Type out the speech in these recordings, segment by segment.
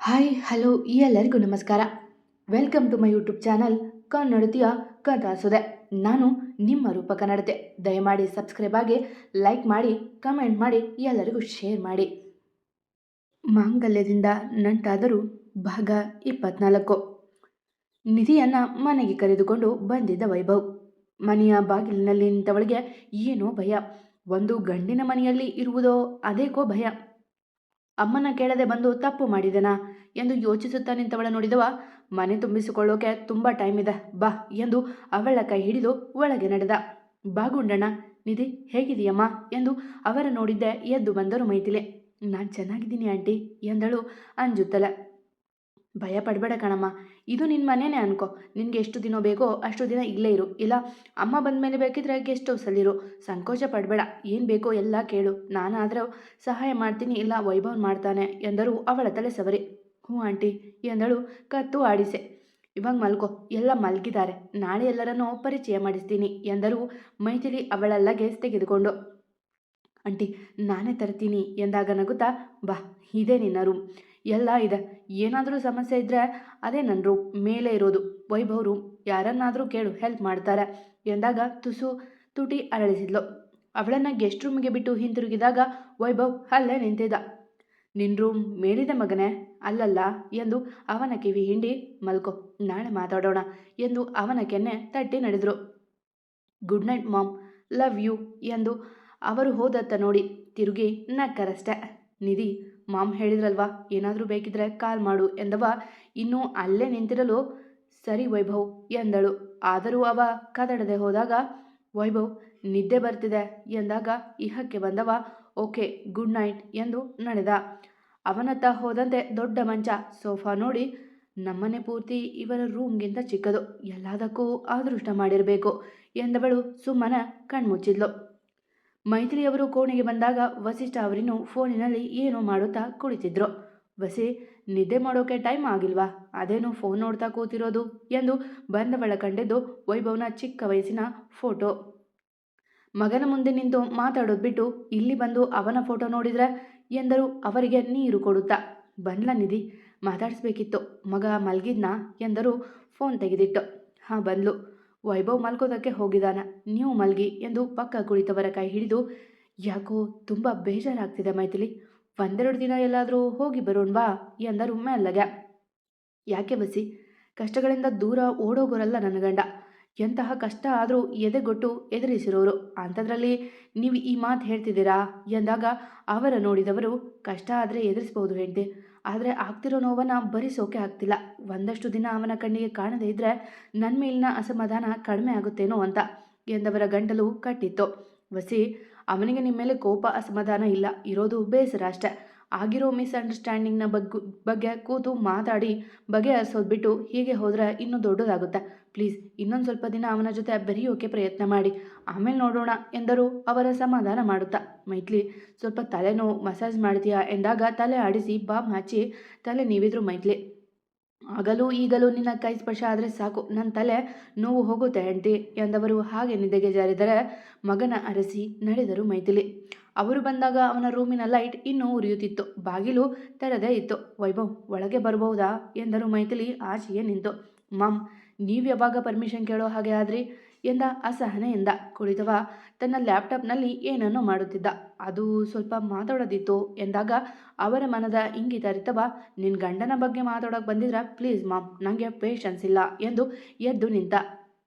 Hi hello ಎಲ್ಲರಿಗೂ ನಮಸ್ಕಾರ. Welcome to my YouTube channel ಕನ್ನಡತಿಯ ಕಥಾಸುದೆ. ನಾನು ನಿಮ್ಮ ರೂಪ ಕನ್ನಡತೆ. ದಯಮಾಡಿ ಸಬ್ಸ್ಕ್ರೈಬ್ ಆಗಿ, ಲೈಕ್ ಮಾಡಿ, ಕಮೆಂಟ್ ಮಾಡಿ, ಎಲ್ಲರಿಗೂ ಶೇರ್ ಮಾಡಿ. ಮಾಂಗಲ್ಯದಿಂದ ನಂಟಾದರೂ ಭಾಗ 24. ನಿಧಿಯನ್ನು ಮನೆಗೆ ಕರೆದುಕೊಂಡು ಬಂದಿದ್ದ ವೈಭವ್. ಮನೆಯ ಬಾಗಿಲಿನಲ್ಲಿ ನಿಂತವಳಿಗೆ ಏನೋ ಭಯ. ಒಂದು ಗಂಡಿನ ಮನೆಯಲ್ಲಿ ಇರುವುದೋ ಅದೇಕೋ ಭಯ. ಅಮ್ಮನ ಕೇಳದೆ ಬಂದು ತಪ್ಪು ಮಾಡಿದೆನಾ ಎಂದು ಯೋಚಿಸುತ್ತಾ ನಿಂತವಳ ನೋಡಿದವ ಮನೆ ತುಂಬಿಸಿಕೊಳ್ಳೋಕೆ ತುಂಬ ಟೈಮ್ ಇದೆ ಬಾ ಎಂದು ಅವಳ ಕೈ ಹಿಡಿದು ಒಳಗೆ ನಡೆದ. ಬಾ ಗುಂಡಣ್ಣ, ನಿಧಿ ಹೇಗಿದೆಯಮ್ಮ ಎಂದು ಅವರ ನೋಡಿದ್ದೆ ಎದ್ದು ಬಂದರು ಮೈಥಿಲಿ. ನಾನು ಚೆನ್ನಾಗಿದ್ದೀನಿ ಆಂಟಿ ಎಂದಳು ಅಂಜುತ್ತಲೆ. ಭಯ ಪಡಬೇಡ ಕಣಮ್ಮ, ಇದು ನಿನ್ನ ಮನೆಯೇ ಅನ್ಕೋ. ನಿನಗೆ ಎಷ್ಟು ದಿನ ಬೇಕೋ ಅಷ್ಟು ದಿನ ಇಲ್ಲೇ ಇರು, ಇಲ್ಲ ಅಮ್ಮ ಬಂದ ಮೇಲೆ ಬೇಕಿದ್ರೆ ಗೆಸ್ಟ್ ಹೌಸಲ್ಲಿರು. ಸಂಕೋಚ ಪಡಬೇಡ, ಏನು ಬೇಕೋ ಎಲ್ಲ ಕೇಳು, ನಾನಾದರೂ ಸಹಾಯ ಮಾಡ್ತೀನಿ, ಇಲ್ಲ ವೈಭವ್ ಮಾಡ್ತಾನೆ ಎಂದರು ಅವಳ ತಲೆ ಸವರಿ. ಹ್ಞೂ ಆಂಟಿ ಎಂದಳು ಕತ್ತು ಆಡಿಸೆ. ಇವಾಗ ಮಲ್ಕೋ, ಎಲ್ಲ ಮಲಗಿದ್ದಾರೆ, ನಾಳೆ ಎಲ್ಲರನ್ನೂ ಪರಿಚಯ ಮಾಡಿಸ್ತೀನಿ ಎಂದರು ಮೈಥಿಲಿ ಅವಳ ಲಗೇಜ್ ತೆಗೆದುಕೊಂಡು. ಆಂಟಿ ನಾನೇ ತರ್ತೀನಿ ಎಂದಾಗ ನಗುತ್ತಾ, ಬಾ ಇದೇ ನಿನ್ನ ರೂಮ್, ಎಲ್ಲ ಇದೆ, ಏನಾದರೂ ಸಮಸ್ಯೆ ಇದ್ದರೆ ಅದೇ ನನ್ನ ರೂಮ್ ಮೇಲೆ ಇರೋದು, ವೈಭವ್ ರೂಮ್, ಯಾರನ್ನಾದರೂ ಕೇಳು ಹೆಲ್ಪ್ ಮಾಡ್ತಾರೆ ಎಂದಾಗ ತುಸು ತುಟಿ ಅರಳಿಸಿದ್ಲು. ಅವಳನ್ನು ಗೆಸ್ಟ್ ರೂಮ್ಗೆ ಬಿಟ್ಟು ಹಿಂತಿರುಗಿದಾಗ ವೈಭವ್ ಅಲ್ಲೇ ನಿಂತಿದ್ದ. ನಿನ್ನ ರೂಮ್ ಮೇಲಿದೆ ಮಗನೇ, ಅಲ್ಲಲ್ಲ ಎಂದು ಅವನ ಕಿವಿ ಹಿಂಡಿ, ಮಲ್ಕೋ ನಾಳೆ ಮಾತಾಡೋಣ ಎಂದು ಅವನ ಕೆನ್ನೆ ತಟ್ಟಿ ನಡೆದರು. Good night mom, love you ಎಂದು ಅವರು ಹೋದತ್ತ ನೋಡಿ ತಿರುಗಿ ನಕ್ಕರಷ್ಟೆ. ನಿಧಿ, ಮಾಮ್ ಹೇಳಿದ್ರಲ್ವಾ ಏನಾದರೂ ಬೇಕಿದ್ರೆ ಕಾಲ್ ಮಾಡು ಎಂದವ ಇನ್ನೂ ಅಲ್ಲೇ ನಿಂತಿರಲು, ಸರಿ ವೈಭವ್ ಎಂದಳು. ಆದರೂ ಅವ ಕದಡದೆ ಹೋದಾಗ, ವೈಭವ್ ನಿದ್ದೆ ಬರ್ತಿದೆ ಎಂದಾಗ ಇಹಕ್ಕೆ ಬಂದವ, ಓಕೆ ಗುಡ್ ನೈಟ್ ಎಂದು ನಡೆದ. ಅವನತ್ತ ಹೋದಂತೆ ದೊಡ್ಡ ಮಂಚ, ಸೋಫಾ ನೋಡಿ, ನಮ್ಮನೆ ಪೂರ್ತಿ ಇವರ ರೂಮ್ಗಿಂತ ಚಿಕ್ಕದು, ಎಲ್ಲದಕ್ಕೂ ಅದೃಷ್ಟ ಮಾಡಿರಬೇಕು ಎಂದವಳು ಸುಮ್ಮನೆ ಕಣ್ಮುಚ್ಚಿದ್ಲು. ಮೈಥಿಲಿಯವರು ಕೋಣೆಗೆ ಬಂದಾಗ ವಸಿಷ್ಠ ಅವರಿನ್ನು ಫೋನಿನಲ್ಲಿ ಏನೋ ಮಾಡುತ್ತಾ ಕುಳಿತಿದ್ರು. ವಸಿ, ನಿದ್ದೆ ಮಾಡೋಕೆ ಟೈಮ್ ಆಗಿಲ್ವಾ, ಅದೇನು ಫೋನ್ ನೋಡ್ತಾ ಕೂತಿರೋದು ಎಂದು ಬಂದವಳ ಕಂಡಿದ್ದು ವೈಭವ್ನ ಚಿಕ್ಕ ವಯಸ್ಸಿನ ಫೋಟೋ. ಮಗನ ಮುಂದೆ ನಿಂತು ಮಾತಾಡೋದು ಬಿಟ್ಟು ಇಲ್ಲಿ ಬಂದು ಅವನ ಫೋಟೋ ನೋಡಿದ್ರೆ ಎಂದರು ಅವರಿಗೆ ನೀರು ಕೊಡುತ್ತಾ. ಬಂದ್ಲ ನಿಧಿ, ಮಾತಾಡಿಸ್ಬೇಕಿತ್ತು, ಮಗ ಮಲಗಿದ್ನಾ ಎಂದರು ಫೋನ್ ತೆಗೆದಿಟ್ಟು. ಹಾಂ ಬಂದ್ಲು, ವೈಭವ್ ಮಲ್ಕೋದಕ್ಕೆ ಹೋಗಿದ್ದಾನೆ, ನೀವು ಮಲ್ಗಿ ಎಂದು ಪಕ್ಕ ಕುಳಿತವರ ಕೈ ಹಿಡಿದು, ಯಾಕೋ ತುಂಬ ಬೇಜಾರಾಗ್ತಿದೆ ಮೈಥಿಲಿ, ಒಂದೆರಡು ದಿನ ಎಲ್ಲಾದರೂ ಹೋಗಿ ಬರೋಣವಾ ಎಂದರು ಮೆಲ್ಲಗೆ. ಯಾಕೆ ಬಸಿ, ಕಷ್ಟಗಳಿಂದ ದೂರ ಓಡೋಗೋರಲ್ಲ ನನ್ನ ಗಂಡ, ಎಂತಹ ಕಷ್ಟ ಆದರೂ ಎದೆಗೊಟ್ಟು ಎದುರಿಸಿರೋರು, ಅಂಥದ್ರಲ್ಲಿ ನೀವು ಈ ಮಾತು ಹೇಳ್ತಿದ್ದೀರಾ ಎಂದಾಗ ಅವರ ನೋಡಿದವರು, ಕಷ್ಟ ಆದರೆ ಎದುರಿಸ್ಬೋದು ಹೆಂಡತಿ, ಆದರೆ ಆಗ್ತಿರೋ ನೋವನ್ನು ಭರಿಸೋಕೆ ಆಗ್ತಿಲ್ಲ, ಒಂದಷ್ಟು ದಿನ ಅವನ ಕಣ್ಣಿಗೆ ಕಾಣದೇ ಇದ್ದರೆ ನನ್ನ ಮೇಲಿನ ಅಸಮಾಧಾನ ಕಡಿಮೆ ಆಗುತ್ತೇನೋ ಅಂತ ಎಂದವರ ಗಂಟಲು ಕಟ್ಟಿತ್ತು. ವಸಿ, ಅವನಿಗೆ ನಿಮ್ಮ ಮೇಲೆ ಕೋಪ ಅಸಮಾಧಾನ ಇಲ್ಲ, ಇರೋದು ಬೇಸರ ಅಷ್ಟೆ. ಆಗಿರೋ ಮಿಸ್ಅಂಡರ್ಸ್ಟ್ಯಾಂಡಿಂಗ್ನ ಬಗ್ಗೆ ಕೂತು ಮಾತಾಡಿ ಬಗೆಹರಿಸೋದು ಬಿಟ್ಟು ಹೀಗೆ ಹೋದರೆ ಇನ್ನೂ ದೊಡ್ಡದಾಗುತ್ತೆ. ಪ್ಲೀಸ್ ಇನ್ನೊಂದು ಸ್ವಲ್ಪ ದಿನ ಅವನ ಜೊತೆ ಬೆರೆಯೋಕೆ ಪ್ರಯತ್ನ ಮಾಡಿ, ಆಮೇಲೆ ನೋಡೋಣ ಎಂದರು ಅವರ ಸಮಾಧಾನ ಮಾಡುತ್ತಾ. ಮೈಥಿಲಿ, ಸ್ವಲ್ಪ ತಲೆನೋವು, ಮಸಾಜ್ ಮಾಡ್ತೀಯಾ ಎಂದಾಗ ತಲೆ ಆಡಿಸಿ ಬಾಮ್ ಹಚ್ಚಿ ತಲೆ ನೀವಿದ್ರು ಮೈಥಿಲಿ. ಆಗಲೂ ಈಗಲೂ ನಿನ್ನ ಕೈ ಸ್ಪರ್ಶ ಆದರೆ ಸಾಕು, ನನ್ನ ತಲೆ ನೋವು ಹೋಗುತ್ತೆ ಹೆಂಡತಿ ಎಂದವರು ಹಾಗೆ ನಿದ್ದೆಗೆ ಜಾರಿದರೆ ಮಗನ ಅರಸಿ ನಡೆದರು ಮೈಥಿಲಿ. ಅವರು ಬಂದಾಗ ಅವನ ರೂಮಿನ ಲೈಟ್ ಇನ್ನೂ ಉರಿಯುತ್ತಿತ್ತು, ಬಾಗಿಲು ತೆರೆದೇ ಇತ್ತು. ವೈಭವ್ ಒಳಗೆ ಬರಬಹುದಾ ಎಂದರು ಮೈಥಿಲಿ ಆಚೆಯೇ ನಿಂತು. ಮಾಮ್, ನೀವು ಯಾವಾಗ ಪರ್ಮಿಷನ್ ಕೇಳೋ ಹಾಗೆ ಆದ್ರಿ ಎಂದ ಅಸಹನೆಯಿಂದ. ಕುಳಿತವ ತನ್ನ ಲ್ಯಾಪ್ಟಾಪ್ನಲ್ಲಿ ಏನನ್ನೋ ಮಾಡುತ್ತಿದ್ದ. ಅದು ಸ್ವಲ್ಪ ಮಾತಾಡೋದಿತ್ತು ಎಂದಾಗ ಅವರ ಮನದ ಇಂಗಿತ ಅರಿತವ, ನಿನ್ನ ಗಂಡನ ಬಗ್ಗೆ ಮಾತಾಡೋಕೆ ಬಂದಿದ್ರ ಪ್ಲೀಸ್ ಮಾಮ್, ನನಗೆ ಪೇಷನ್ಸ್ ಇಲ್ಲ ಎಂದು ಎದ್ದು ನಿಂತ.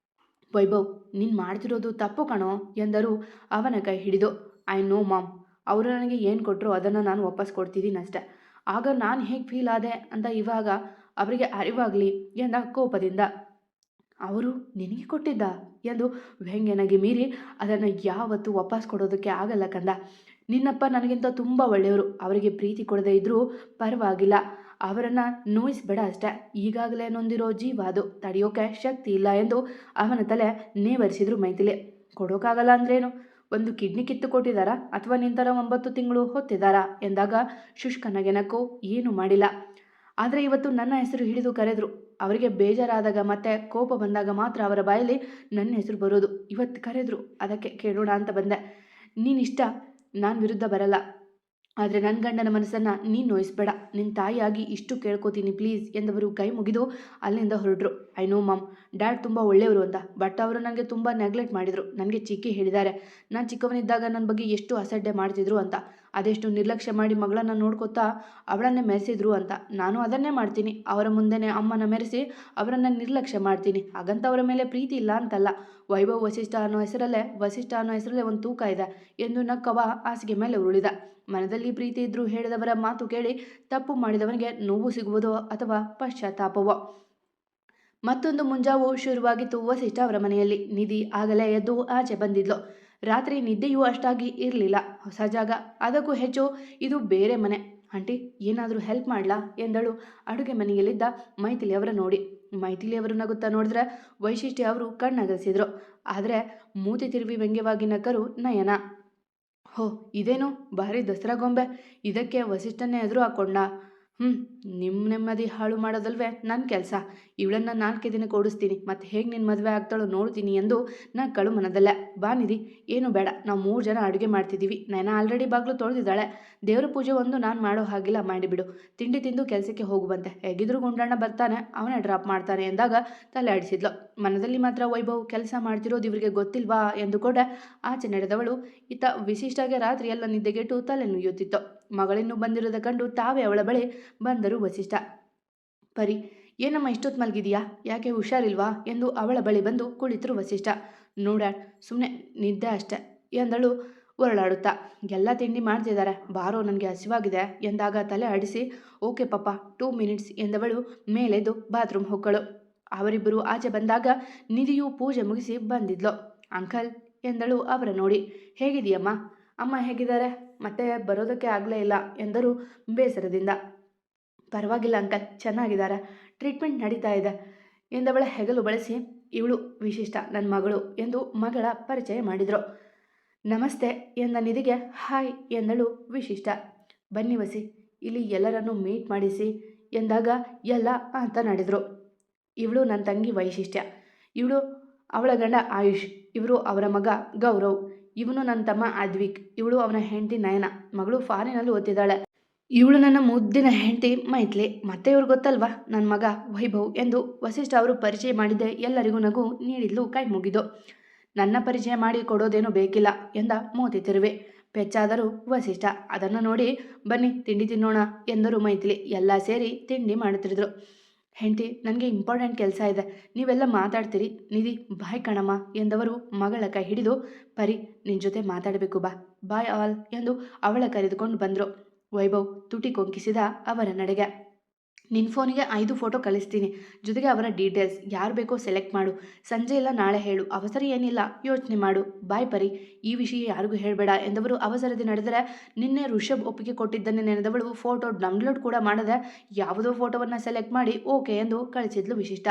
ವೈಭವ್, ನೀನು ಮಾಡ್ತಿರೋದು ತಪ್ಪು ಕಣೋ ಎಂದರು ಅವನ ಕೈ ಹಿಡಿದು. ಐ ನೋ ಮಾಮ್, ಅವರು ನನಗೆ ಏನು ಕೊಟ್ಟರು ಅದನ್ನು ನಾನು ವಾಪಸ್ ಕೊಡ್ತಿದ್ದೀನಿ ಅಷ್ಟೆ, ಆಗ ನಾನು ಹೇಗೆ ಫೀಲ್ ಆದೆ ಅಂತ ಇವಾಗ ಅವರಿಗೆ ಅರಿವಾಗಲಿ ಎಂದ ಕೋಪದಿಂದ. ಅವರು ನಿನಗೆ ಕೊಟ್ಟಿದ್ದ ಎಂದು ವ್ಯಂಗ್ಯನಾಗಿ ಮೀರಿ, ಅದನ್ನು ಯಾವತ್ತೂ ವಾಪಸ್ ಕೊಡೋದಕ್ಕೆ ಆಗಲ್ಲ ಕಂದ, ನಿನ್ನಪ್ಪ ನನಗಿಂತ ತುಂಬ ಒಳ್ಳೆಯವರು, ಅವರಿಗೆ ಪ್ರೀತಿ ಕೊಡದೇ ಇದ್ದರೂ ಪರವಾಗಿಲ್ಲ, ಅವರನ್ನು ನೋಯಿಸ್ಬೇಡ ಅಷ್ಟೆ, ಈಗಾಗಲೇ ನೊಂದಿರೋ ಜೀವ ಅದು, ತಡೆಯೋಕೆ ಶಕ್ತಿ ಇಲ್ಲ ಎಂದು ಅವನ ತಲೆ ನೇವರಿಸಿದ್ರು ಮೈಥಿಲಿ. ಕೊಡೋಕ್ಕಾಗಲ್ಲ ಅಂದ್ರೇನು, ಒಂದು ಕಿಡ್ನಿ ಕಿತ್ತು ಕೊಟ್ಟಿದ್ದಾರಾ ಅಥವಾ ನಿಂತರ 9 ತಿಂಗಳು ಹೊತ್ತಿದ್ದಾರಾ ಎಂದಾಗ ಶುಷ್ಕ ನಗೆನಕ್ಕೂ ಏನೂ ಮಾಡಿಲ್ಲ. ಆದರೆ ಇವತ್ತು ನನ್ನ ಹೆಸರು ಹಿಡಿದು ಕರೆದ್ರು, ಅವರಿಗೆ ಬೇಜಾರಾದಾಗ ಮತ್ತೆ ಕೋಪ ಬಂದಾಗ ಮಾತ್ರ ಅವರ ಬಾಯಲ್ಲಿ ನನ್ನ ಹೆಸರು ಬರೋದು, ಇವತ್ತು ಕರೆದ್ರು ಅದಕ್ಕೆ ಕೇಳೋಣ ಅಂತ ಬಂದೆ. ನೀನಿಷ್ಟ, ನಾನು ವಿರುದ್ಧ ಬರಲ್ಲ, ಆದರೆ ನನ್ನ ಗಂಡನ ಮನಸ್ಸನ್ನು ನೀನು ನೋಯಿಸ್ಬೇಡ, ನಿನ್ನ ತಾಯಿಯಾಗಿ ಇಷ್ಟು ಕೇಳ್ಕೊತೀನಿ ಪ್ಲೀಸ್ ಎಂದವರು ಕೈ ಮುಗಿದು ಅಲ್ಲಿಂದ ಹೊರಟರು. ಐ ನೋ ಮಾಮ್, ಡ್ಯಾಡ್ ತುಂಬ ಒಳ್ಳೆಯವರು ಅಂತ, ಬಟ್ ಅವರು ನನಗೆ ತುಂಬ ನೆಗ್ಲೆಕ್ಟ್ ಮಾಡಿದರು. ನನಗೆ ಚಿಕ್ಕಿ ಹೇಳಿದ್ದಾರೆ ನಾನು ಚಿಕ್ಕವನಿದ್ದಾಗ ನನ್ನ ಬಗ್ಗೆ ಎಷ್ಟು ಅಸಡ್ಡೆ ಮಾಡ್ತಿದ್ರು ಅಂತ, ಅದೆಷ್ಟು ನಿರ್ಲಕ್ಷ್ಯ ಮಾಡಿ ಮಗಳನ್ನು ನೋಡ್ಕೊತಾ ಅವಳನ್ನೇ ಮೆರೆಸಿದ್ರು ಅಂತ. ನಾನು ಅದನ್ನೇ ಮಾಡ್ತೀನಿ, ಅವರ ಮುಂದೆನೇ ಅಮ್ಮನ ಮೆರೆಸಿ ಅವರನ್ನು ನಿರ್ಲಕ್ಷ್ಯ ಮಾಡ್ತೀನಿ. ಹಾಗಂತ ಅವರ ಮೇಲೆ ಪ್ರೀತಿ ಇಲ್ಲ ಅಂತಲ್ಲ. ವೈಭವ್ ವಸಿಷ್ಠ ಅನ್ನೋ ಹೆಸರಲ್ಲೇ ಒಂದು ತೂಕ ಇದೆ ಎಂದು ನಕ್ಕವ ಹಾಸಿಗೆ ಮೇಲೆ ಉರುಳಿದ. ಮನದಲ್ಲಿ ಪ್ರೀತಿ ಇದ್ರೂ ಹೇಳಿದವರ ಮಾತು ಕೇಳಿ ತಪ್ಪು ಮಾಡಿದವನಿಗೆ ನೋವು ಸಿಗುವುದೋ ಅಥವಾ ಪಶ್ಚಾತ್ತಾಪವೋ. ಮತ್ತೊಂದು ಮುಂಜಾವು ಶುರುವಾಗಿತ್ತು ವಸಿಷ್ಠ ಅವರ ಮನೆಯಲ್ಲಿ. ನಿಧಿ ಆಗಲೇ ಎದ್ದು ಆಚೆ ಬಂದಿದ್ಲು. ರಾತ್ರಿ ನಿದ್ದೆಯೂ ಅಷ್ಟಾಗಿ ಇರಲಿಲ್ಲ. ಹೊಸ ಜಾಗ, ಅದಕ್ಕೂ ಹೆಚ್ಚು ಇದು ಬೇರೆ ಮನೆ. ಆಂಟಿ, ಏನಾದರೂ ಹೆಲ್ಪ್ ಮಾಡ್ಲಾ ಎಂದಳು ಅಡುಗೆ ಮನೆಯಲ್ಲಿದ್ದ ಮೈಥಿಲಿ ಅವರ ನೋಡಿ. ಮೈಥಿಲಿ ಅವರು ನಗುತ್ತಾ ನೋಡಿದ್ರೆ ವೈಶಿಷ್ಟ್ಯ ಅವರು ಕಣ್ಣಗಸಿದ್ರು. ಆದರೆ ಮೂತಿ ತಿರುವಿ ವ್ಯಂಗ್ಯವಾಗಿ ನಕ್ಕರು ನಯನ. ಹೋ, ಇದೇನು ಭಾರಿ ದಸರಾ ಗೊಂಬೆ, ಇದಕ್ಕೆ ವಸಿಷ್ಠನ್ನೇ ಎದುರು ಹಾಕ್ಕೊಂಡ. ನಿಮ್ಮ ನೆಮ್ಮದಿ ಹಾಳು ಮಾಡೋದಲ್ವೇ ನನ್ನ ಕೆಲಸ. ಇವಳನ್ನು 4 ದಿನಕ್ಕೆ ಓಡಿಸ್ತೀನಿ, ಮತ್ತು ಹೇಗೆ ನಿನ್ನ ಮದುವೆ ಆಗ್ತಾಳೋ ನೋಡ್ತೀನಿ ಎಂದು ನಕ್ಕಳು ಮನದಲ್ಲೇ. ಬಾ ನಿಧಿ, ಏನು ಬೇಡ, ನಾವು 3 ಜನ ಅಡುಗೆ ಮಾಡ್ತಿದ್ದೀವಿ. ನೈನಾ ಆಲ್ರೆಡಿ ಬಾಗಿಲು ತೊಳೆದಿದ್ದಾಳೆ. ದೇವರ ಪೂಜೆ ಒಂದು ನಾನು ಮಾಡೋ ಹಾಗಿಲ್ಲ, ಮಾಡಿಬಿಡು. ತಿಂಡಿ ತಿಂದು ಕೆಲಸಕ್ಕೆ ಹೋಗುವಂತೆ, ಹೇಗಿದ್ರೂ ಗುಂಡಣ್ಣ ಬರ್ತಾನೆ, ಅವನೇ ಡ್ರಾಪ್ ಮಾಡ್ತಾನೆ ಎಂದಾಗ ತಲೆ ಆಡಿಸಿದ್ಲು. ಮನದಲ್ಲಿ ಮಾತ್ರ ವೈಭವ್ ಕೆಲಸ ಮಾಡ್ತಿರೋದು ಇವರಿಗೆ ಗೊತ್ತಿಲ್ವಾ ಎಂದುಕೊಂಡೆ ಆಚೆ ನಡೆದವಳು. ಇತ್ತ ವಿಶಿಷ್ಟಾಗೆ ರಾತ್ರಿ ಎಲ್ಲ ನಿದ್ದೆಗೆಟ್ಟು ತಲೆ ನುಯ್ಯುತ್ತಿತ್ತು. ಮಗಳಿನ್ನೂ ಬಂದಿರೋದ ಕಂಡು ತಾವೇ ಅವಳ ಬಳಿ ಬಂದರು ವಸಿಷ್ಠ. ಪರಿ, ಏನಮ್ಮ ಇಷ್ಟೊತ್ತು ಮಲಗಿದೆಯಾ, ಯಾಕೆ ಹುಷಾರಿಲ್ವಾ ಎಂದು ಅವಳ ಬಳಿ ಬಂದು ಕುಳಿತರು ವಸಿಷ್ಠ. ನೋಡ್ಯಾಡ್, ಸುಮ್ಮನೆ ನಿದ್ದೆ ಅಷ್ಟೆ ಎಂದಳು ಹೊರಳಾಡುತ್ತಾ. ಎಲ್ಲ ತಿಂಡಿ ಮಾಡ್ತಿದ್ದಾರೆ, ಬಾರೋ ನನಗೆ ಹಸಿವಾಗಿದೆ ಎಂದಾಗ ತಲೆ ಆಡಿಸಿ ಓಕೆ ಪಾಪ 2 ಮಿನಿಟ್ಸ್ ಎಂದವಳು ಮೇಲೆದ್ದು ಬಾತ್ರೂಮ್ ಹೊಕ್ಕಳು. ಅವರಿಬ್ಬರು ಆಚೆ ಬಂದಾಗ ನಿಧಿಯು ಪೂಜೆ ಮುಗಿಸಿ ಬಂದಿದ್ಲು. ಅಂಕಲ್ ಎಂದಳು ಅವರ ನೋಡಿ. ಹೇಗಿದೆಯಮ್ಮ? ಅಮ್ಮ ಹೇಗಿದ್ದಾರೆ? ಮತ್ತೆ ಬರೋದಕ್ಕೆ ಆಗಲೇ ಇಲ್ಲ ಎಂದರು ಬೇಸರದಿಂದ. ಪರವಾಗಿಲ್ಲ ಅಂಕಲ್, ಚೆನ್ನಾಗಿದ್ದಾರೆ, ಟ್ರೀಟ್ಮೆಂಟ್ ನಡೀತಾ ಇದೆ ಎಂದವಳ ಹೆಗಲು ಬಳಸಿ ಇವಳು ವಿಶಿಷ್ಟ ನನ್ನ ಮಗಳು ಎಂದು ಮಗಳ ಪರಿಚಯ ಮಾಡಿದರು. ನಮಸ್ತೆ ಎಂದ ನಿಧಿಗೆ ಹಾಯ್ ಎಂದಳು ವಿಶಿಷ್ಟ. ಬನ್ನಿ ವಸಿ, ಇಲ್ಲಿ ಎಲ್ಲರನ್ನೂ ಮೀಟ್ ಮಾಡಿಸಿ ಎಂದಾಗ ಎಲ್ಲ ಅಂತ ನಡೆದರು. ಇವಳು ನನ್ನ ತಂಗಿ ವೈಶಿಷ್ಟ್ಯ, ಇವಳು ಅವಳ ಗಂಡ ಆಯುಷ್, ಇವರು ಅವರ ಮಗ ಗೌರವ್, ಇವನು ನನ್ನ ತಮ್ಮ ಅದ್ವಿಕ್, ಇವಳು ಅವನ ಹೆಂಡತಿ ನಯನ, ಮಗಳು ಫಾರಿನಲ್ಲಿ ಓದ್ತಿದ್ದಾಳೆ. ಇವಳು ನನ್ನ ಮುದ್ದಿನ ಹೆಂಡತಿ ಮೈಥಿಲಿ, ಮತ್ತೆ ಇವ್ರು ಗೊತ್ತಲ್ವಾ ನನ್ನ ಮಗ ವೈಭವ್ ಎಂದು ವಸಿಷ್ಠ ಅವರು ಪರಿಚಯ ಮಾಡಿದ್ದೆ ಎಲ್ಲರಿಗೂ ನಗು ನೀಡಿದ್ಲು ಕೈ ಮುಗಿದು. ನನ್ನ ಪರಿಚಯ ಮಾಡಿ ಕೊಡೋದೇನೂ ಬೇಕಿಲ್ಲ ಎಂದ ಮೋತಿ ತಿರುವೆ. ಪೆಚ್ಚಾದರು ವಸಿಷ್ಠ. ಅದನ್ನು ನೋಡಿ ಬನ್ನಿ ತಿಂಡಿ ತಿನ್ನೋಣ ಎಂದರು ಮೈಥಿಲಿ. ಎಲ್ಲ ಸೇರಿ ತಿಂಡಿ ಮಾಡುತ್ತಿದ್ರು. ಹೆಂಡತಿ, ನನಗೆ ಇಂಪಾರ್ಟೆಂಟ್ ಕೆಲಸ ಇದೆ, ನೀವೆಲ್ಲ ಮಾತಾಡ್ತೀರಿ, ನಿಧಿ ಬಾಯ್ ಕಣಮ್ಮ ಎಂದವರು ಮಗಳ ಕೈ ಹಿಡಿದು ಪರಿ ನಿನ್ನ ಜೊತೆ ಮಾತಾಡಬೇಕು, ಬಾ ಬಾಯ್ ಆಲ್ ಎಂದು ಅವಳ ಕರೆದುಕೊಂಡು ಬಂದರು. ವೈಭವ್ ತುಟಿ ಕೊಂಕಿಸಿದ ಅವರ ನಡೆಗೆ. ನಿನ್ನ ಫೋನಿಗೆ 5 ಫೋಟೋ ಕಳಿಸ್ತೀನಿ, ಜೊತೆಗೆ ಅವರ ಡೀಟೇಲ್ಸ್, ಯಾರು ಬೇಕೋ ಸೆಲೆಕ್ಟ್ ಮಾಡು, ಸಂಜೆ ಇಲ್ಲ ನಾಳೆ ಹೇಳು, ಅವಸರ ಏನಿಲ್ಲ, ಯೋಚನೆ ಮಾಡು, ಬಾಯ್ ಪರಿ, ಈ ವಿಷಯ ಯಾರಿಗೂ ಹೇಳಬೇಡ ಎಂದವರು ಅವಸರದಿ ನಡೆದರೆ ನಿನ್ನೆ ಋಷಭ್ ಒಪ್ಪಿಗೆ ಕೊಟ್ಟಿದ್ದನ್ನೇ ನೆನೆದವಳು ಫೋಟೋ ಡೌನ್ಲೋಡ್ ಕೂಡ ಮಾಡದೆ ಯಾವುದೋ ಫೋಟೋವನ್ನು ಸೆಲೆಕ್ಟ್ ಮಾಡಿ ಓಕೆ ಎಂದು ಕಳಿಸಿದ್ಲು ವಿಶಿಷ್ಟ.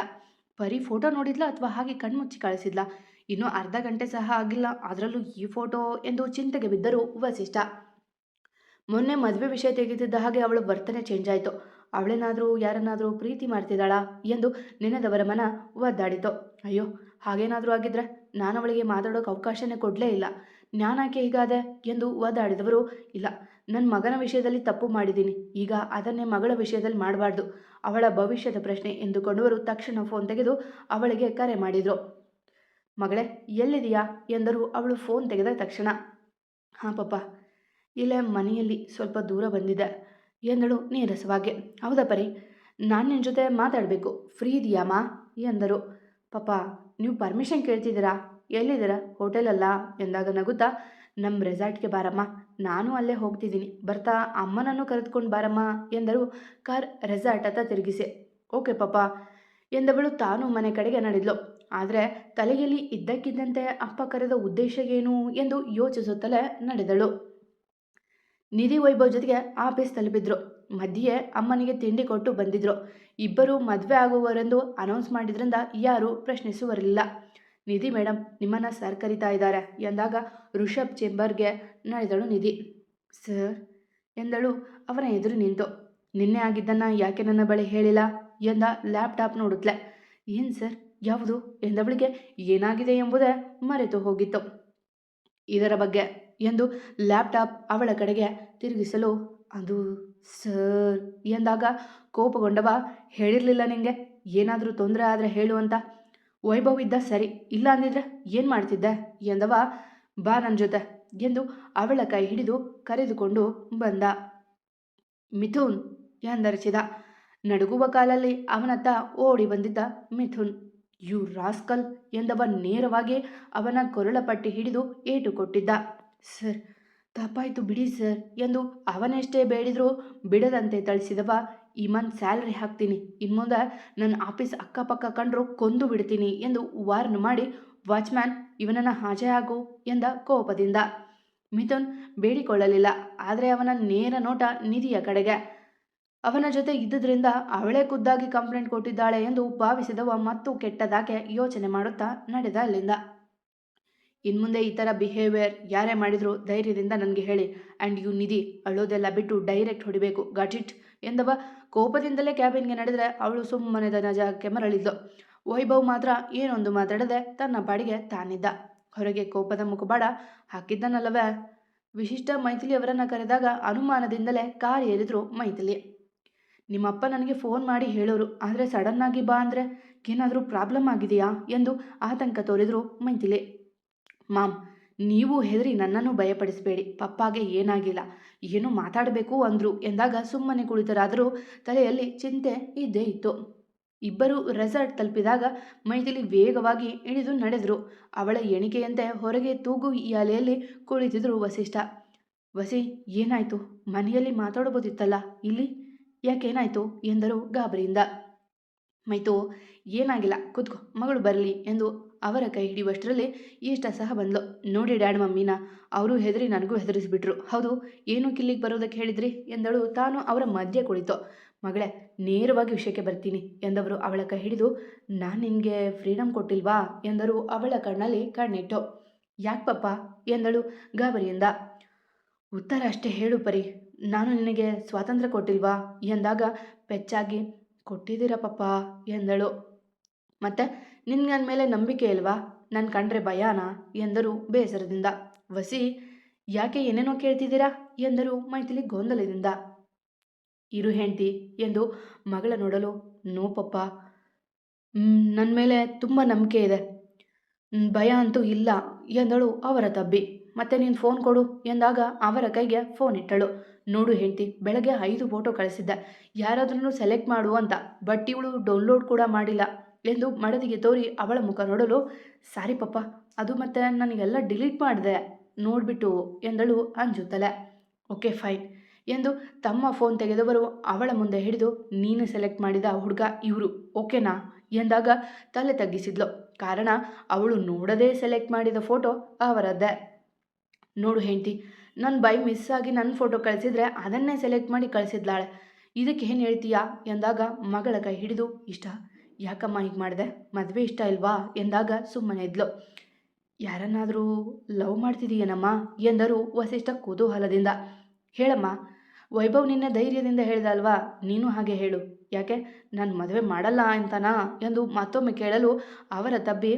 ಪರಿ ಫೋಟೋ ನೋಡಿದ್ಲ ಅಥವಾ ಹಾಗೆ ಕಣ್ಮುಚ್ಚಿ ಕಳಿಸಿದ್ಲ? ಇನ್ನೂ ಅರ್ಧ ಗಂಟೆ ಸಹ ಆಗಿಲ್ಲ, ಅದರಲ್ಲೂ ಈ ಫೋಟೋ ಎಂದು ಚಿಂತೆಗೆ ಬಿದ್ದರು ವಸಿಷ್ಠ. ಮೊನ್ನೆ ಮದುವೆ ವಿಷಯ ತೆಗೆದಿದ್ದ ಹಾಗೆ ಅವಳ ವರ್ತನೆ ಚೇಂಜ್ ಆಯಿತು. ಅವಳೇನಾದರೂ ಯಾರನ್ನಾದರೂ ಪ್ರೀತಿ ಮಾಡ್ತಿದ್ದಾಳಾ ಎಂದು ನೆನೆದವರ ಮನ ಒದ್ದಾಡಿತು. ಅಯ್ಯೋ, ಹಾಗೇನಾದರೂ ಆಗಿದ್ರೆ ನಾನು ಅವಳಿಗೆ ಮಾತಾಡೋಕೆ ಅವಕಾಶನೇ ಕೊಡಲೇ ಇಲ್ಲ, ನಾನಾಕೆ ಹೀಗಾದೆ ಎಂದು ಒದ್ದಾಡಿದವರು. ಇಲ್ಲ, ನನ್ನ ಮಗನ ವಿಷಯದಲ್ಲಿ ತಪ್ಪು ಮಾಡಿದ್ದೀನಿ, ಈಗ ಅದನ್ನೇ ಮಗಳ ವಿಷಯದಲ್ಲಿ ಮಾಡಬಾರ್ದು, ಅವಳ ಭವಿಷ್ಯದ ಪ್ರಶ್ನೆ ಎಂದುಕೊಂಡವರು ತಕ್ಷಣ ಫೋನ್ ತೆಗೆದು ಅವಳಿಗೆ ಕರೆ ಮಾಡಿದರು. ಮಗಳೇ ಎಲ್ಲಿದೆಯಾ ಎಂದರು ಅವಳು ಫೋನ್ ತೆಗೆದ ತಕ್ಷಣ. ಹಾಂ ಪಪ್ಪ, ಇಲ್ಲೇ ಮನೆಯಲ್ಲಿ ಸ್ವಲ್ಪ ದೂರ ಬಂದಿದ್ದೆ ಎಂದಳು ನೀರಸವಾಗಿ. ಹೌದಾ ಪರಿ, ನಾನು ನಿನ್ನ ಜೊತೆ ಮಾತಾಡಬೇಕು, ಫ್ರೀ ಇದೆಯಾಮ್ಮ ಎಂದರು. ಪಾಪ, ನೀವು ಪರ್ಮಿಷನ್ ಕೇಳ್ತಿದ್ದೀರಾ? ಎಲ್ಲಿದ್ದೀರಾ? ಹೋಟೆಲಲ್ಲ ಎಂದಾಗ ನಗುತ್ತಾ, ನಮ್ಮ ರೆಸಾರ್ಟ್ಗೆ ಬಾರಮ್ಮ, ನಾನು ಅಲ್ಲೇ ಹೋಗ್ತಿದ್ದೀನಿ, ಬರ್ತಾ ಅಮ್ಮನನ್ನು ಕರೆದುಕೊಂಡು ಬಾರಮ್ಮ ಎಂದರು ಕಾರ್ ರೆಸಾರ್ಟ್ ಹತ್ತ ತಿರುಗಿಸಿ. ಓಕೆ ಪಾಪ ಎಂದವಳು ತಾನು ಮನೆ ಕಡೆಗೆ ನಡೆದ್ಲು. ಆದರೆ ತಲೆಯಲ್ಲಿ ಇದ್ದಕ್ಕಿದ್ದಂತೆ ಅಪ್ಪ ಕರೆದ ಉದ್ದೇಶ ಏನು ಎಂದು ಯೋಚಿಸುತ್ತಲೇ ನಡೆದಳು. ನಿಧಿ ವೈಭವ್ ಜೊತೆಗೆ ಆಫೀಸ್ ತಲುಪಿದ್ರು. ಮಧ್ಯೆ ಅಮ್ಮನಿಗೆ ತಿಂಡಿ ಕೊಟ್ಟು ಬಂದಿದ್ರು. ಇಬ್ಬರು ಮದುವೆ ಆಗುವವರೆಂದು ಅನೌನ್ಸ್ ಮಾಡಿದ್ರಿಂದ ಯಾರೂ ಪ್ರಶ್ನಿಸುವರಿಲ್ಲ. ನಿಧಿ ಮೇಡಮ್, ನಿಮ್ಮನ್ನು ಸರ್ ಕರೀತಾ ಇದ್ದಾರೆ ಎಂದಾಗ ಋಷಭ್ ಚೇಂಬರ್ಗೆ ನಡೆದಳು ನಿಧಿ. ಸರ್ ಎಂದಳು ಅವರ ಎದುರು ನಿಂತು. ನಿನ್ನೆ ಆಗಿದ್ದನ್ನು ಯಾಕೆ ನನ್ನ ಬಳಿ ಹೇಳಿಲ್ಲ ಎಂದ ಲ್ಯಾಪ್ಟಾಪ್ ನೋಡುತ್ತಲೆ. ಏನು ಸರ್, ಯಾವುದು ಎಂದವಳಿಗೆ ಏನಾಗಿದೆ ಎಂಬುದೇ ಮರೆತು ಹೋಗಿತ್ತು. ಇದರ ಬಗ್ಗೆ ಎಂದು ಲ್ಯಾಪ್ಟಾಪ್ ಅವಳ ಕಡೆಗೆ ತಿರುಗಿಸಲು, ಅದು ಸರ್ ಎಂದಾಗ ಕೋಪಗೊಂಡವ, ಹೇಳಿರಲಿಲ್ಲ ನಿಂಗೆ ಏನಾದರೂ ತೊಂದರೆ ಆದರೆ ಹೇಳು ಅಂತ. ವೈಭವ್ ಇದ್ದ ಸರಿ, ಇಲ್ಲ ಅಂದಿದ್ರೆ ಏನು ಮಾಡ್ತಿದ್ದೆ ಎಂದವ. ಬಾ ನನ್ನ ಜೊತೆ ಎಂದು ಅವಳ ಕೈ ಹಿಡಿದು ಕರೆದುಕೊಂಡು ಬಂದ. ಮಿಥುನ್ ಎಂದರಚಿದ. ನಡುಗುವ ಕಾಲಲ್ಲಿ ಅವನತ್ತ ಓಡಿ ಬಂದಿದ್ದ ಮಿಥುನ್. ಯು ರಾಸ್ಕಲ್ ಎಂದವ ನೇರವಾಗಿ ಅವನ ಕೊರಳ ಪಟ್ಟಿ ಹಿಡಿದು ಏಟು ಕೊಟ್ಟಿದ್ದ. ಸರ್ ತಪ್ಪಾಯ್ತು ಬಿಡಿ ಸರ್ ಎಂದು ಅವನೆಷ್ಟೇ ಬೇಡಿದ್ರೂ ಬಿಡದಂತೆ ಥಳಿಸಿದವ. ಈ ಮಂತ್ ಸ್ಯಾಲ್ರಿ ಹಾಕ್ತೀನಿ, ಇನ್ಮುಂದೆ ನನ್ನ ಆಫೀಸ್ ಅಕ್ಕಪಕ್ಕ ಕಂಡ್ರು ಕೊಂದು ಬಿಡ್ತೀನಿ ಎಂದು ವಾರ್ನ್ ಮಾಡಿ, ವಾಚ್ಮ್ಯಾನ್ ಇವನನ್ನು ಹಾಜೆ ಹಾಕು ಎಂದ ಕೋಪದಿಂದ. ಮಿಥುನ್ ಬೇಡಿಕೊಳ್ಳಲಿಲ್ಲ, ಆದರೆ ಅವನ ನೇರ ನೋಟ ನಿಧಿಯ ಕಡೆಗೆ. ಅವನ ಜೊತೆ ಇದ್ದುದರಿಂದ ಅವಳೇ ಖುದ್ದಾಗಿ ಕಂಪ್ಲೇಂಟ್ ಕೊಟ್ಟಿದ್ದಾಳೆ ಎಂದು ಭಾವಿಸಿದವ ಮತ್ತು ಕೆಟ್ಟದಾಗೆ ಯೋಚನೆ ಮಾಡುತ್ತಾ ನಡೆದ ಅಲ್ಲಿಂದ. ಇನ್ಮುಂದೆ ಈ ಥರ ಬಿಹೇವಿಯರ್ ಯಾರೇ ಮಾಡಿದ್ರು ಧೈರ್ಯದಿಂದ ನನಗೆ ಹೇಳಿ. ಆ್ಯಂಡ್ ಯು ನಿಧಿ, ಅಳ್ಳೋದೆಲ್ಲ ಬಿಟ್ಟು ಡೈರೆಕ್ಟ್ ಹೊಡಿಬೇಕು, ಗಾಟ್ ಇಟ್ ಎಂದವ ಕೋಪದಿಂದಲೇ ಕ್ಯಾಬಿನ್ಗೆ ನಡೆದರೆ ಅವಳು ಸುಮ್ಮನೆ ತನ್ನ ಜಾಗಕ್ಕೆ ಮರಳಿದ್ಲು. ವೈಭವ್ ಮಾತ್ರ ಏನೊಂದು ಮಾತಾಡದೆ ತನ್ನ ಪಾಡಿಗೆ ತಾನಿದ್ದ. ಹೊರಗೆ ಕೋಪದ ಮುಖಬಾಡ ಹಾಕಿದ್ದನಲ್ಲವೇ. ವಿಶಿಷ್ಟ ಮೈಥಿಲಿ ಅವರನ್ನು ಕರೆದಾಗ ಅನುಮಾನದಿಂದಲೇ ಕಾರ್ ಏರಿದ್ರು ಮೈಥಿಲಿ. ನಿಮ್ಮಪ್ಪ ನನಗೆ ಫೋನ್ ಮಾಡಿ ಹೇಳೋರು, ಆದರೆ ಸಡನ್ನಾಗಿ ಬಾ ಅಂದರೆ ಏನಾದರೂ ಪ್ರಾಬ್ಲಮ್ ಆಗಿದೆಯಾ ಎಂದು ಆತಂಕ ತೋರಿದ್ರು ಮೈಥಿಲಿ. ಮಾಮ್, ನೀವು ಹೆದರಿ ನನ್ನನ್ನು ಭಯಪಡಿಸಬೇಡಿ, ಪಪ್ಪಾಗೆ ಏನಾಗಿಲ್ಲ, ಏನೋ ಮಾತಾಡಬೇಕು ಅಂದರು ಎಂದಾಗ ಸುಮ್ಮನೆ ಕುಳಿತರಾದರೂ ತಲೆಯಲ್ಲಿ ಚಿಂತೆ ಇದ್ದೇ ಇತ್ತು. ಇಬ್ಬರು ರೆಸಾರ್ಟ್ ತಲುಪಿದಾಗ ಮೈಥಿಲಿ ವೇಗವಾಗಿ ಇಳಿದು ನಡೆದರು. ಅವಳ ಎಣಿಕೆಯಂತೆ ಹೊರಗೆ ತೂಗು ಈ ಅಲೆಯಲ್ಲಿ ಕುಳಿತಿದ್ರು ವಸಿಷ್ಠ. ವಸಿ, ಏನಾಯಿತು? ಮನೆಯಲ್ಲಿ ಮಾತಾಡಬಹುದಿತ್ತಲ್ಲ, ಇಲ್ಲಿ ಯಾಕೇನಾಯಿತು ಎಂದರು ಗಾಬರಿಯಿಂದ. ಮೈತು, ಏನಾಗಿಲ್ಲ, ಕೂತ್ಕೋ, ಮಗಳು ಬರಲಿ ಎಂದು ಅವರ ಕೈ ಹಿಡಿಯುವಷ್ಟರಲ್ಲಿ ಇಷ್ಟ ಸಹ ಬಂದ್ಲು. ನೋಡಿ ಡ್ಯಾಡ್ ಮಮ್ಮಿನ, ಅವರು ಹೆದರಿ ನನಗೂ ಹೆದರಿಸಿಬಿಟ್ರು. ಹೌದು, ಏನು ಕಿಲ್ಲಿಗೆ ಬರೋದಕ್ಕೆ ಹೇಳಿದ್ರಿ ಎಂದಳು ತಾನು ಅವರ ಮಧ್ಯೆ ಕುಳಿತು. ಮಗಳೇ, ನೇರವಾಗಿ ವಿಷಯಕ್ಕೆ ಬರ್ತೀನಿ ಎಂದವರು ಅವಳ ಕೈ ಹಿಡಿದು. ನಾನು ನಿನಗೆ ಫ್ರೀಡಮ್ ಕೊಟ್ಟಿಲ್ವಾ ಎಂದರು ಅವಳ ಕಣ್ಣಲ್ಲಿ ಕಣ್ಣಿಟ್ಟು. ಯಾಕೆ ಪಪ್ಪ ಎಂದಳು ಗಾಬರಿಯಿಂದ. ಉತ್ತರ ಅಷ್ಟೇ ಹೇಳು ಪರಿ, ನಾನು ನಿನಗೆ ಸ್ವಾತಂತ್ರ್ಯ ಕೊಟ್ಟಿಲ್ವಾ ಎಂದಾಗ ಪೆಚ್ಚಾಗಿ, ಕೊಟ್ಟಿದ್ದೀರ ಪಪ್ಪ ಎಂದಳು. ಮತ್ತೆ ನಿನ್ಗೆ ನನ್ನ ಮೇಲೆ ನಂಬಿಕೆ ಇಲ್ವಾ? ನನ್ನ ಕಂಡ್ರೆ ಭಯಾನಾ ಎಂದರು ಬೇಸರದಿಂದ. ವಸಿ, ಯಾಕೆ ಏನೇನೋ ಕೇಳ್ತಿದ್ದೀರಾ ಎಂದರು ಮೈಥಿಲಿ ಗೊಂದಲದಿಂದ. ಇರು ಹೆಂಡ್ತಿ ಎಂದು ಮಗಳ ನೋಡಲು, ನೋ ಪಪ್ಪ, ನನ್ನ ಮೇಲೆ ತುಂಬ ನಂಬಿಕೆ ಇದೆ, ಭಯ ಅಂತೂ ಇಲ್ಲ ಎಂದಳು ಅವರ ತಬ್ಬಿ. ಮತ್ತೆ ನೀನು ಫೋನ್ ಕೊಡು ಎಂದಾಗ ಅವರ ಕೈಗೆ ಫೋನ್ ಇಟ್ಟಳು. ನೋಡು ಹೆಂಡ್ತಿ, ಬೆಳಗ್ಗೆ 5 ಫೋಟೋ ಕಳಿಸಿದ್ದೆ, ಯಾರಾದ್ರೂ ಸೆಲೆಕ್ಟ್ ಮಾಡು ಅಂತ, ಬಟ್ ಇವಳು ಡೌನ್ಲೋಡ್ ಕೂಡ ಮಾಡಿಲ್ಲ ಎಂದು ಮಡದಿಗೆ ತೋರಿ ಅವಳ ಮುಖ ನೋಡಲು. ಸಾರಿ ಪಪ್ಪ, ಅದು ಮತ್ತೆ ನನಗೆಲ್ಲ ಡಿಲೀಟ್ ಮಾಡಿದೆ ನೋಡಿಬಿಟ್ಟು ಎಂದಳು ಅಂಜುತ್ತಲೆ. ಓಕೆ ಫೈನ್ ಎಂದು ತಮ್ಮ ಫೋನ್ ತೆಗೆದವರು ಅವಳ ಮುಂದೆ ಹಿಡಿದು, ನೀನು ಸೆಲೆಕ್ಟ್ ಮಾಡಿದ ಹುಡುಗ ಇವರು ಓಕೆನಾ ಎಂದಾಗ ತಲೆ ತಗ್ಗಿಸಿದ್ಲು. ಕಾರಣ ಅವಳು ನೋಡದೇ ಸೆಲೆಕ್ಟ್ ಮಾಡಿದ ಫೋಟೋ ಅವರದ್ದೇ. ನೋಡು ಹೆಂಡ್ತಿ, ನನ್ನ ಬೈ ಮಿಸ್ ಆಗಿ ನನ್ನ ಫೋಟೋ ಕಳಿಸಿದ್ರೆ ಅದನ್ನೇ ಸೆಲೆಕ್ಟ್ ಮಾಡಿ ಕಳಿಸಿದ್ಲಾಳೆ, ಇದಕ್ಕೆ ಏನು ಹೇಳ್ತೀಯಾ ಎಂದಾಗ ಮಗಳ ಕೈ ಹಿಡಿದು, ಇಷ್ಟ ಯಾಕಮ್ಮ ಹೀಗೆ ಮಾಡಿದೆ, ಮದುವೆ ಇಷ್ಟ ಇಲ್ವಾ ಎಂದಾಗ ಸುಮ್ಮನೆ ಇದ್ಲು. ಯಾರನ್ನಾದರೂ ಲವ್ ಮಾಡ್ತಿದೀಯನಮ್ಮ ಎಂದರು ವಸಿಷ್ಠ ಕುತೂಹಲದಿಂದ. ಹೇಳಮ್ಮ, ವೈಭವ್ ನಿನ್ನೆ ಧೈರ್ಯದಿಂದ ಹೇಳ್ದ ಅಲ್ವಾ, ನೀನು ಹಾಗೆ ಹೇಳು, ಯಾಕೆ ನಾನು ಮದುವೆ ಮಾಡಲ್ಲ ಅಂತನಾ ಎಂದು ಮತ್ತೊಮ್ಮೆ ಕೇಳಲು ಅವರ ತಬ್ಬಿ,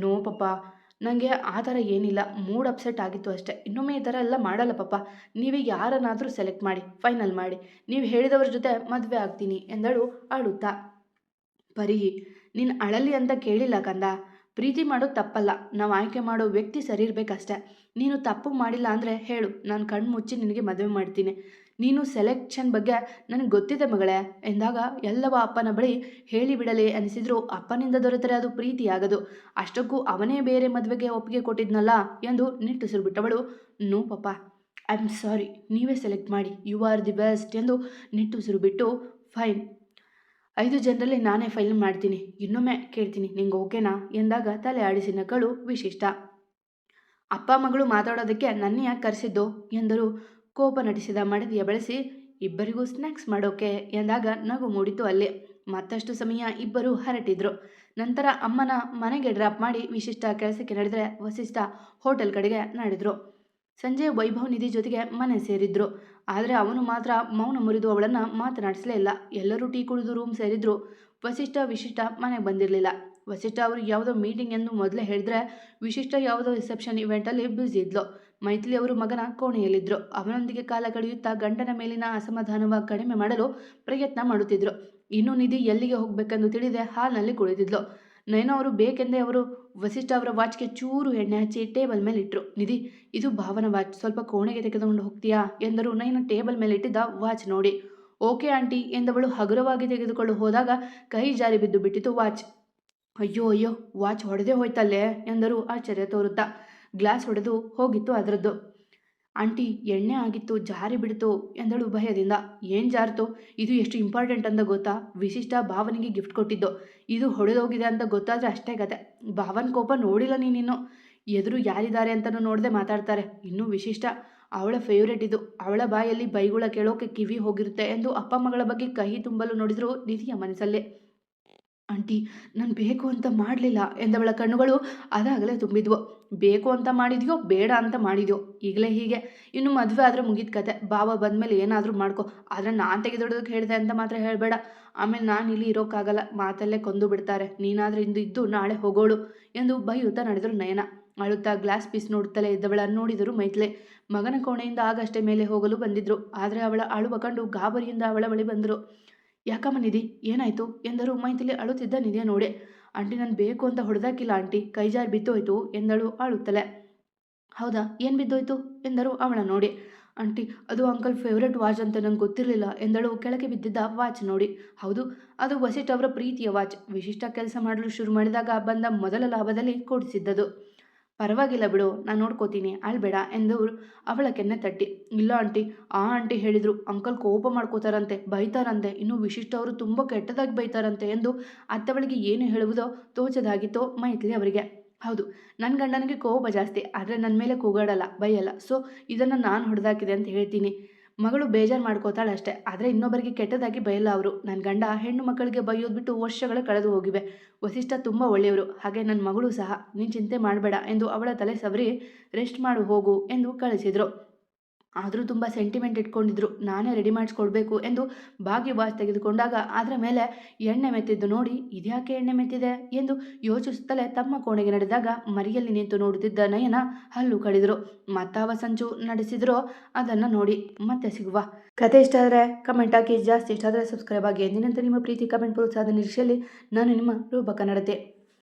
ನೋ ಪಪ್ಪ, ನನಗೆ ಆ ಥರ ಏನಿಲ್ಲ, ಮೂಡ್ ಅಪ್ಸೆಟ್ ಆಗಿತ್ತು ಅಷ್ಟೇ, ಇನ್ನೊಮ್ಮೆ ಈ ಥರ ಎಲ್ಲ ಮಾಡಲ್ಲ ಪಪ್ಪ, ನೀವೇ ಯಾರನ್ನಾದರೂ ಸೆಲೆಕ್ಟ್ ಮಾಡಿ, ಫೈನಲ್ ಮಾಡಿ, ನೀವು ಹೇಳಿದವ್ರ ಜೊತೆ ಮದುವೆ ಆಗ್ತೀನಿ ಎಂದಳು ಅಳುತ್ತಾ. ಪರಿ, ನೀನು ಅಳಲಿ ಅಂತ ಕೇಳಿಲ್ಲ ಕಂದ, ಪ್ರೀತಿ ಮಾಡೋದು ತಪ್ಪಲ್ಲ, ನಾವು ಆಯ್ಕೆ ಮಾಡೋ ವ್ಯಕ್ತಿ ಸರಿ ಇರಬೇಕಷ್ಟೆ. ನೀನು ತಪ್ಪು ಮಾಡಿಲ್ಲ ಅಂದರೆ ಹೇಳು, ನಾನು ಕಣ್ಣು ಮುಚ್ಚಿ ನಿನಗೆ ಮದುವೆ ಮಾಡ್ತೀನಿ. ನೀನು ಸೆಲೆಕ್ಷನ್ ಬಗ್ಗೆ ನನಗೆ ಗೊತ್ತಿದೆ ಮಗಳೇ ಎಂದಾಗ ಎಲ್ಲವ ಅಪ್ಪನ ಬಳಿ ಹೇಳಿಬಿಡಲೇ ಅನಿಸಿದ್ರು ಅಪ್ಪನಿಂದ ದೊರೆತರೆ ಅದು ಪ್ರೀತಿಯಾಗದು, ಅಷ್ಟಕ್ಕೂ ಅವನೇ ಬೇರೆ ಮದುವೆಗೆ ಒಪ್ಪಿಗೆ ಕೊಟ್ಟಿದ್ನಲ್ಲ ಎಂದು ನಿಟ್ಟುಸಿರು ಬಿಟ್ಟವಳು. No papa, I am sorry, ನೀವೇ ಸೆಲೆಕ್ಟ್ ಮಾಡಿ, ಯು ಆರ್ ದಿ ಬೆಸ್ಟ್ ಎಂದು ನಿಟ್ಟುಸಿರು ಬಿಟ್ಟು, ಫೈನ್, 5 ಜನರಲ್ಲಿ ನಾನೇ ಫೈನಲ್ ಮಾಡ್ತೀನಿ, ಇನ್ನೊಮ್ಮೆ ಕೇಳ್ತೀನಿ, ನಿಂಗೆ ಓಕೆನಾ ಎಂದಾಗ ತಲೆ ಆಡಿಸಿ ನಕ್ಕಳು ವಿಶಿಷ್ಟ. ಅಪ್ಪ ಮಗಳು ಮಾತಾಡೋದಕ್ಕೆ ನನ್ನ ಯಾಕೆ ಕರೆಸಿದ್ದು ಎಂದರು ಕೋಪ ನಟಿಸಿದ ಮಡದಿಯ ಬಳಸಿ. ಇಬ್ಬರಿಗೂ ಸ್ನ್ಯಾಕ್ಸ್ ಮಾಡೋಕೆ ಎಂದಾಗ ನಗು ಮೂಡಿತು ಅಲ್ಲಿ. ಮತ್ತಷ್ಟು ಸಮಯ ಇಬ್ಬರು ಹರಟಿದ್ರು. ನಂತರ ಅಮ್ಮನ ಮನೆಗೆ ಡ್ರಾಪ್ ಮಾಡಿ ವಿಶಿಷ್ಟ ಕೆಲಸಕ್ಕೆ ನಡೆದರೆ ವಸಿಷ್ಠ ಹೋಟೆಲ್ ಕಡೆಗೆ ನಡೆದ್ರು. ಸಂಜೆ ವೈಭವ್ ನಿಧಿ ಜೊತೆಗೆ ಮನೆ ಸೇರಿದ್ರು. ಆದರೆ ಅವನು ಮಾತ್ರ ಮೌನ ಮುರಿದು ಅವಳನ್ನು ಮಾತನಾಡಿಸಲೇ ಇಲ್ಲ. ಎಲ್ಲರೂ ಟೀ ಕುಡಿದು ರೂಮ್ ಸೇರಿದ್ರು. ವಿಶಿಷ್ಟ ಮನೆಗೆ ಬಂದಿರಲಿಲ್ಲ. ವಸಿಷ್ಠ ಅವರು ಯಾವುದೋ ಮೀಟಿಂಗ್ ಎಂದು ಮೊದಲೇ ಹೇಳಿದ್ರೆ, ವಿಶಿಷ್ಟ ಯಾವುದೋ ರಿಸೆಪ್ಷನ್ ಇವೆಂಟಲ್ಲಿ ಬ್ಯುಸಿ ಇದ್ಲು. ಮೈಥಿಲಿ ಅವರು ಮಗನ ಕೋಣೆಯಲ್ಲಿದ್ದರು. ಅವನೊಂದಿಗೆ ಕಾಲ ಕಳೆಯುತ್ತಾ ಗಂಡನ ಮೇಲಿನ ಅಸಮಾಧಾನವ ಕಡಿಮೆ ಮಾಡಲು ಪ್ರಯತ್ನ ಮಾಡುತ್ತಿದ್ದರು. ಇನ್ನು ನಿಧಿ ಎಲ್ಲಿಗೆ ಹೋಗಬೇಕೆಂದು ತಿಳಿದೆ ಹಾಲ್ನಲ್ಲಿ ಕುಳಿತಿದ್ಲು. ನಯನ ಅವರು ಬೇಕೆಂದೇ ಅವರು ವಸಿಷ್ಠ ಅವರ ವಾಚ್ಗೆ ಚೂರು ಎಣ್ಣೆ ಹಚ್ಚಿ ಟೇಬಲ್ ಮೇಲೆ ಇಟ್ಟರು. ನಿಧಿ, ಇದು ಭಾವನ ವಾಚ್, ಸ್ವಲ್ಪ ಕೋಣೆಗೆ ತೆಗೆದುಕೊಂಡು ಹೋಗ್ತೀಯಾ ಎಂದರು ನಯನ ಟೇಬಲ್ ಮೇಲೆ ಇಟ್ಟಿದ್ದ ವಾಚ್ ನೋಡಿ. ಓಕೆ ಆಂಟಿ ಎಂದವಳು ಹಗುರವಾಗಿ ತೆಗೆದುಕೊಂಡು ಹೋದಾಗ ಕೈ ಜಾರಿ ಬಿದ್ದು ಬಿಟ್ಟಿತು ವಾಚ್. ಅಯ್ಯೋ ಅಯ್ಯೋ, ವಾಚ್ ಹೊಡೆದೇ ಹೋಯ್ತಲ್ಲೇ ಎಂದರು ಆಶ್ಚರ್ಯ ತೋರುತ್ತಾ. ಗ್ಲಾಸ್ ಹೊಡೆದು ಹೋಗಿತ್ತು ಅದರದ್ದು. ಆಂಟಿ, ಎಣ್ಣೆ ಆಗಿತ್ತು, ಜಾರಿ ಬಿಡ್ತು ಎಂದಳು ಭಯದಿಂದ. ಏನು ಜಾರ್ತು? ಇದು ಎಷ್ಟು ಇಂಪಾರ್ಟೆಂಟ್ ಅಂತ ಗೊತ್ತಾ? ವಿಶಿಷ್ಟ ಭಾವನಿಗೆ ಗಿಫ್ಟ್ ಕೊಟ್ಟಿದ್ದು. ಇದು ಹೊಡೆದೋಗಿದೆ ಅಂತ ಗೊತ್ತಾದರೆ ಅಷ್ಟೇ ಕತೆ. ಭಾವನ ಕೋಪ ನೋಡಿಲ್ಲ ನೀನಿನ್ನು. ಎದುರು ಯಾರಿದ್ದಾರೆ ಅಂತಲೂ ನೋಡದೆ ಮಾತಾಡ್ತಾರೆ. ಇನ್ನೂ ವಿಶಿಷ್ಟ ಅವಳ ಫೇವ್ರೇಟ್ ಇದು. ಅವಳ ಬಾಯಲ್ಲಿ ಬೈಗುಳ ಕೇಳೋಕೆ ಕಿವಿ ಹೋಗಿರುತ್ತೆ ಎಂದು ಅಪ್ಪ ಮಗಳ ಬಗ್ಗೆ ಕಹಿ ತುಂಬಲು ನೋಡಿದ್ರು ನಿಧಿಯ ಮನಸ್ಸಲ್ಲೇ. ಆಂಟಿ, ನಾನು ಬೇಕು ಅಂತ ಮಾಡಲಿಲ್ಲ ಎಂದವಳ ಕಣ್ಣುಗಳು ಅದಾಗಲೇ ತುಂಬಿದ್ವು. ಬೇಕು ಅಂತ ಮಾಡಿದ್ಯೋ ಬೇಡ ಅಂತ ಮಾಡಿದ್ಯೋ ಈಗಲೇ ಹೀಗೆ. ಇನ್ನು ಮದುವೆ ಆದರೆ ಮುಗಿದ ಕತೆ. ಭಾವ ಬಂದಮೇಲೆ ಏನಾದರೂ ಮಾಡ್ಕೊ, ಆದರೆ ನಾನು ತೆಗೆದೊಡೋದಕ್ಕೆ ಹೇಳಿದೆ ಅಂತ ಮಾತ್ರ ಹೇಳಬೇಡ. ಆಮೇಲೆ ನಾನು ಇಲ್ಲಿ ಇರೋಕ್ಕಾಗಲ್ಲ, ಮಾತಲ್ಲೇ ಕೊಂದು ಬಿಡ್ತಾರೆ. ನೀನಾದರೆ ಇಂದು ಇದ್ದು ನಾಳೆ ಹೋಗೋಳು ಎಂದು ಬೈಯುತ್ತಾ ನಡೆದರು ನಯನ. ಅಳುತ್ತಾ ಗ್ಲಾಸ್ ಪೀಸ್ ನೋಡುತ್ತಲೇ ಇದ್ದವಳ ನೋಡಿದರು ಮೈಥಿಲಿ. ಮಗನ ಕೋಣೆಯಿಂದ ಆಗಷ್ಟೇ ಮೇಲೆ ಹೋಗಲು ಬಂದಿದ್ರು. ಆದರೆ ಅವಳ ಅಳುವ ಕಂಡು ಗಾಬರಿಯಿಂದ ಅವಳ ಬಳಿ ಬಂದರು. ಯಾಕಮ್ಮ ನಿಧಿ, ಏನಾಯಿತು ಎಂದರು ಮೈಥಿಲಿ ಅಳುತ್ತಿದ್ದ ನಿಧಿಯ ನೋಡಿ. ಆಂಟಿ, ನಾನು ಬೇಕು ಅಂತ ಹೊಡೆದಾಕಿಲ್ಲ ಆಂಟಿ, ಕೈ ಜಾರಿ ಬಿದ್ದೋಯ್ತು ಎಂದಳು ಅಳುತ್ತಲೇ. ಹೌದಾ, ಏನು ಬಿದ್ದೋಯ್ತು ಎಂದರು ಅವಳ ನೋಡಿ. ಆಂಟಿ, ಅದು ಅಂಕಲ್ ಫೇವ್ರೆಟ್ ವಾಚ್ ಅಂತ ನಂಗೆ ಗೊತ್ತಿರಲಿಲ್ಲ ಎಂದಳು ಕೆಳಗೆ ಬಿದ್ದಿದ್ದ ವಾಚ್ ನೋಡಿ. ಹೌದು, ಅದು ವಸಿಷ್ಠ ಅವರ ಪ್ರೀತಿಯ ವಾಚ್. ವಿಶಿಷ್ಟ ಕೆಲಸ ಮಾಡಲು ಶುರು ಮಾಡಿದಾಗ ಬಂದ ಮೊದಲ ಲಾಭದಲ್ಲಿ ಕೊಡಿಸಿದ್ದದು. ಪರವಾಗಿಲ್ಲ ಬಿಡು, ನಾನು ನೋಡ್ಕೋತೀನಿ, ಅಳ್ಬೇಡ ಎಂದು ಅವಳ ಕೆನ್ನೆ ತಟ್ಟಿ. ಇಲ್ಲ ಆಂಟಿ, ಆ ಆಂಟಿ ಹೇಳಿದರು ಅಂಕಲ್ ಕೋಪ ಮಾಡ್ಕೋತಾರಂತೆ, ಬೈತಾರಂತೆ, ಇನ್ನು ವಿಶಿಷ್ಟ ಅವರು ತುಂಬ ಕೆಟ್ಟದಾಗಿ ಬೈತಾರಂತೆ ಎಂದು ಅತ್ತವಳಿಗೆ ಏನು ಹೇಳುವುದೋ ತೋಚದಾಗಿತ್ತೋ ಮೈಥಿಲಿ ಅವರಿಗೆ. ಹೌದು, ನನ್ನ ಗಂಡನಿಗೆ ಕೋಪ ಜಾಸ್ತಿ, ಆದರೆ ನನ್ನ ಮೇಲೆ ಕೂಗಾಡಲ್ಲ, ಬೈಯಲ್ಲ. ಸೊ ಇದನ್ನು ನಾನು ಹೊಡೆದಾಕಿದೆ ಅಂತ ಹೇಳ್ತೀನಿ. ಮಗಳು ಬೇಜಾರು ಮಾಡ್ಕೋತಾಳೆ ಅಷ್ಟೇ, ಆದರೆ ಇನ್ನೊಬ್ಬರಿಗೆ ಕೆಟ್ಟದಾಗಿ ಬೈಯಲ್ಲ ಅವರು. ನನ್ನ ಗಂಡ ಹೆಣ್ಣು ಮಕ್ಕಳಿಗೆ ಬೈಯೋದು ಬಿಟ್ಟು ವರ್ಷಗಳು ಕಳೆದು ಹೋಗಿವೆ. ವಸಿಷ್ಠ ತುಂಬ ಒಳ್ಳೆಯವರು, ಹಾಗೆ ನನ್ನ ಮಗಳು ಸಹ. ನೀನು ಚಿಂತೆ ಮಾಡಬೇಡ ಎಂದು ಅವಳ ತಲೆ ಸವರಿ ರೆಸ್ಟ್ ಮಾಡು ಹೋಗು ಎಂದು ಕಳಿಸಿದರು. ಆದರೂ ತುಂಬ ಸೆಂಟಿಮೆಂಟ್ ಇಟ್ಕೊಂಡಿದ್ರು. ನಾನೇ ರೆಡಿ ಮಾಡಿಸ್ಕೊಡ್ಬೇಕು ಎಂದು ಭಾಗ್ಯ ವಾಚ್ ತೆಗೆದುಕೊಂಡಾಗ ಅದರ ಮೇಲೆ ಎಣ್ಣೆ ಮೆತ್ತಿದ್ದು ನೋಡಿ ಇದ್ಯಾಕೆ ಎಣ್ಣೆ ಮೆತ್ತಿದೆ ಎಂದು ಯೋಚಿಸುತ್ತಲೇ ತಮ್ಮ ಕೋಣೆಗೆ ನಡೆದಾಗ ಮರಿಯಲ್ಲಿ ನಿಂತು ನೋಡುತ್ತಿದ್ದ ನಯನ ಹಲ್ಲು ಕಡಿದರು. ಮತ್ತಾವ ಸಂಚು ನಡೆಸಿದ್ರೋ ಅದನ್ನು ನೋಡಿ. ಮತ್ತೆ ಸಿಗುವ. ಕತೆ ಇಷ್ಟ ಆದರೆ ಕಮೆಂಟ್ ಹಾಕಿ, ಜಾಸ್ತಿ ಇಷ್ಟ ಆದರೆ ಸಬ್ಸ್ಕ್ರೈಬ್ ಆಗಿ. ಎಂದಿನಂತೆ ನಿಮ್ಮ ಪ್ರೀತಿ, ಕಮೆಂಟ್, ಪ್ರೋತ್ಸಾಹದ ನಿರೀಕ್ಷೆಯಲ್ಲಿ ನಾನು ನಿಮ್ಮ ರೂಪ ಕನ್ನಡತೆ.